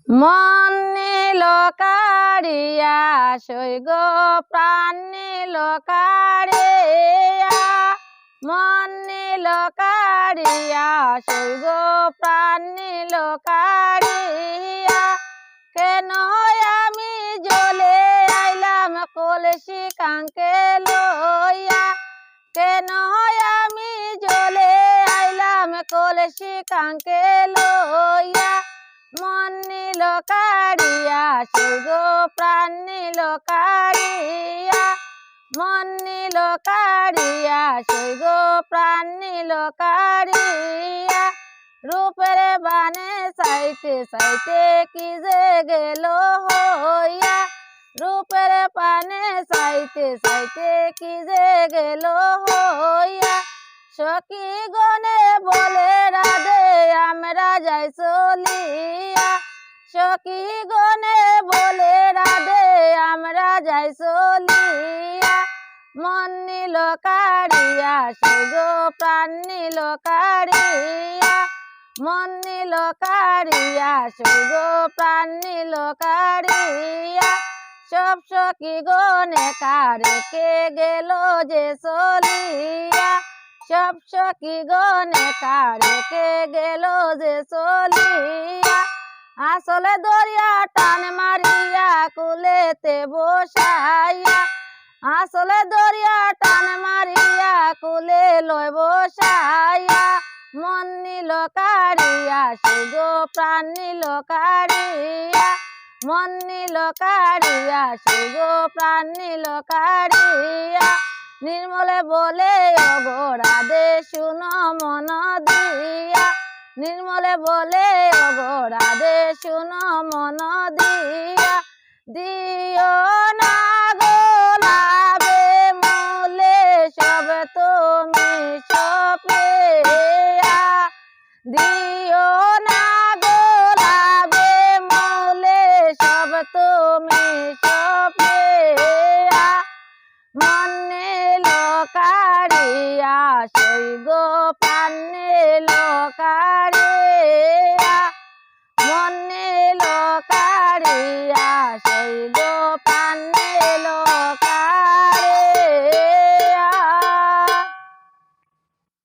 মন নিল কাড়িয়া সৈগ প্রাণ নিল কাড়িয়া, মন নিল কাড়িয়া সৈগ প্রাণ নিল কাড়িয়া। কেন আমি জ্বলে আইলাম কলসি কাঙ্কে লইয়া, কেন আমি জ্বলে আইলাম কলসি কাঙ্কে লইয়া। মন নিল কাড়িয়া সৈগ প্রাণ নিল কাড়িয়া, মন নিল কাড়িয়া সৈগ প্রাণ নিল কাড়িয়া। রূপের বানে চাইতে চাইতে কি যে গেল হইয়া, রূপের পানে চাইতে চাইতে কি যে গেল হইয়া। সখী গনে বলে রাধে আমরা যাই চলিয়া, সখী গনে বলে রাধে আমরা যাই চলিয়া। মন নিল কাড়িয়া সৈগ প্রাণ নিল কাড়িয়া, মন নিল কাড়িয়া সৈগ প্রাণ নিল কাড়িয়া। সব সখী গনে কারেকে গেল যে চলিয়া, সব সখী গনে কারেকে গেল যে চলিয়া। আসলে দরিয়া টান মারিয়া কুলেতে বসাইয়া, আসলে দরিয়া টান মারিয়া কুলে লয় বসাইয়া। মন নিল কাড়িয়া সৈগ প্রাণ নিল কাড়িয়া, মন নিল কাড়িয়া সৈগ প্রাণ নিল কাড়িয়া। নির্মলে বলে ওগো রাধে শুনো মন দিয়া, নির্মলে বলে ওগো রাধে শুনো মন দিয়া। দিও না গোলাপে মূলে সব তুমি সপিয়া, দিও না গোলাপে মূলে সব তুমি সপিয়া। মন নিল কাড়িয়া সৈগ প্রাণ নিল কাড়িয়া।